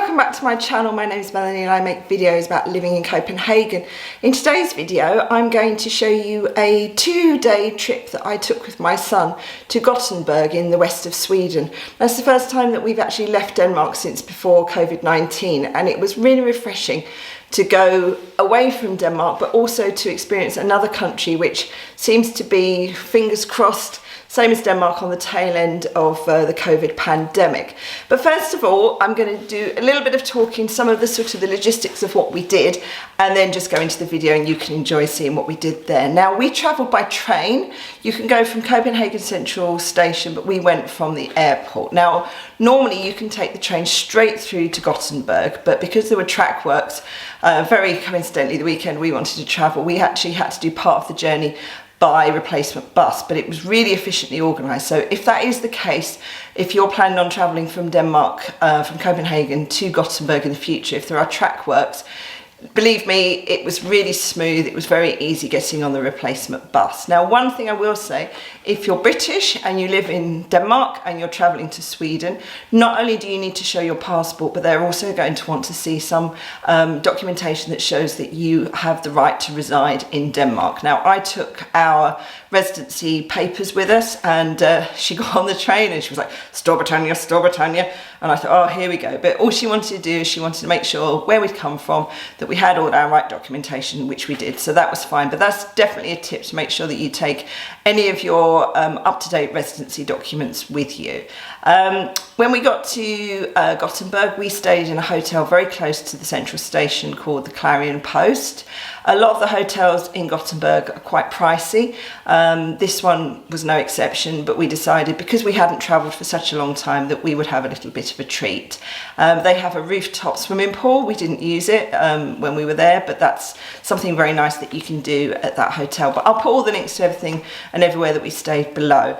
welcome back to my channel. My name is Melanie and I make videos about living in Copenhagen. In today's video, I'm going to show you a 2-day trip that I took with my son to Gothenburg in the west of Sweden. That's the first time that we've actually left Denmark since before COVID-19, and it was really refreshing to go away from Denmark, but also to experience another country which seems to be, fingers crossed, same as Denmark, on the tail end of the COVID pandemic. But first of all, I'm going to do a little bit of talking, some of the logistics of what we did, and then just go into the video and you can enjoy seeing what we did there. Now, we travelled by train. You can go from Copenhagen Central Station, but we went from the airport. Now, normally you can take the train straight through to Gothenburg, but because there were track works, very coincidentally, the weekend we wanted to travel, we actually had to do part of the journey by replacement bus, but it was really efficiently organised. So if that is the case, if you're planning on travelling from Denmark, from Copenhagen to Gothenburg in the future, if there are track works, believe me, it was really smooth. It was very easy getting on the replacement bus. Now, one thing I will say, if you're British and you live in Denmark and you're travelling to Sweden, not only do you need to show your passport, but they're also going to want to see some documentation that shows that you have the right to reside in Denmark. Now, I took our residency papers with us, and she got on the train and she was like, Storbritannien, Storbritannien. And I thought, oh, here we go. But all she wanted to do is she wanted to make sure where we'd come from, that we had all our right documentation, which we did. So that was fine. But that's definitely a tip, to make sure that you take any of your up-to-date residency documents with you. When we got to Gothenburg, we stayed in a hotel very close to the central station called the Clarion Post. A lot of the hotels in Gothenburg are quite pricey. This one was no exception, but we decided, because we hadn't travelled for such a long time, that we would have a little bit of a treat. They have a rooftop swimming pool. We didn't use it when we were there, but that's something very nice that you can do at that hotel. But I'll put all the links to everything and everywhere that we stayed below.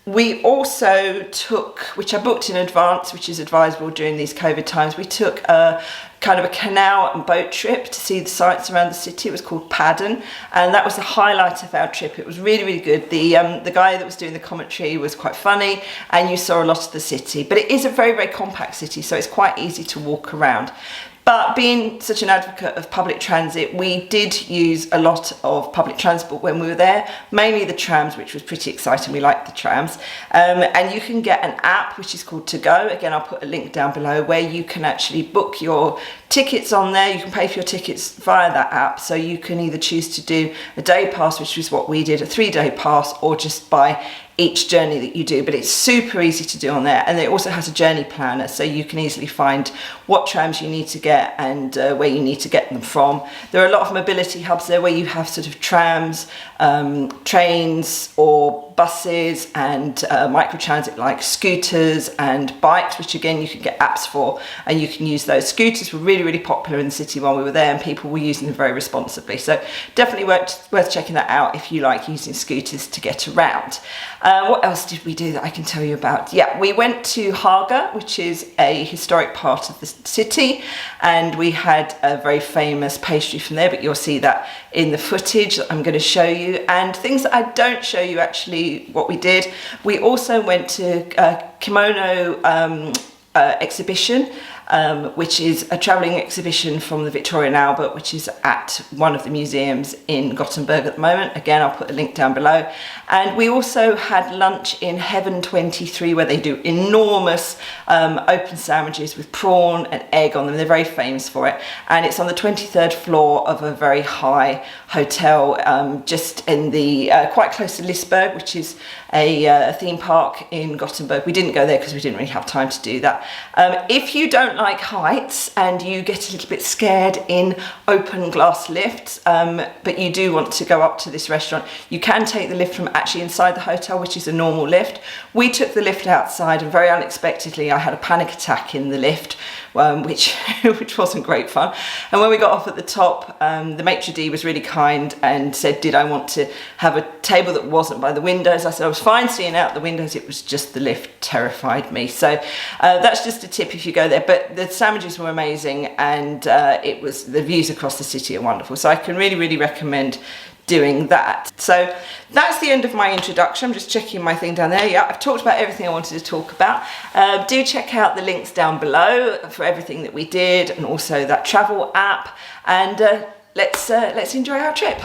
We also took, which I booked in advance, which is advisable during these COVID times, we took a kind of a canal and boat trip to see the sights around the city. It was called Paddan, and that was the highlight of our trip. It was really, really good. The guy that was doing the commentary was quite funny, and you saw a lot of the city. But it is a very, very compact city, so it's quite easy to walk around. But being such an advocate of public transit, we did use a lot of public transport when we were there, mainly the trams, which was pretty exciting. We liked the trams. And you can get an app which is called To Go. Again, I'll put a link down below, where you can actually book your tickets on there. You can pay for your tickets via that app. So you can either choose to do a day pass, which was what we did, a 3-day pass, or just buy each journey that you do. But it's super easy to do on there, and it also has a journey planner, so you can easily find what trams you need to get and where you need to get them from. There are a lot of mobility hubs there, where you have sort of trams, trains or buses, and microtransit like scooters and bikes, which again you can get apps for, and you can use those. Scooters were really, really popular in the city while we were there, and people were using them very responsibly, so definitely worth checking that out if you like using scooters to get around. What else did we do that I can tell you about? Yeah, we went to Haga, which is a historic part of the city, and we had a very famous pastry from there, but you'll see that in the footage that I'm going to show you. And things that I don't show you, actually, what we did. We also went to kimono exhibition, which is a travelling exhibition from the Victoria and Albert, which is at one of the museums in Gothenburg at the moment. Again, I'll put a link down below. And we also had lunch in Heaven 23, where they do enormous open sandwiches with prawn and egg on them. They're very famous for it. And it's on the 23rd floor of a very high hotel, just in the quite close to Liseberg, which is a theme park in Gothenburg. We didn't go there because we didn't really have time to do that. If you don't like heights and you get a little bit scared in open glass lifts, but you do want to go up to this restaurant, you can take the lift from actually inside the hotel, which is a normal lift. We took the lift outside, and very unexpectedly I had a panic attack in the lift, which wasn't great fun. And when we got off at the top, the maitre d' was really kind and said, did I want to have a table that wasn't by the windows? I said I was fine seeing out the windows, it was just the lift terrified me. So that's just a tip if you go there. But the sandwiches were amazing, and the views across the city are wonderful. So I can really, really recommend doing that. So that's the end of my introduction. I'm just checking my thing down there. Yeah, I've talked about everything I wanted to talk about. Do check out the links down below for everything that we did, and also that travel app, and let's enjoy our trip.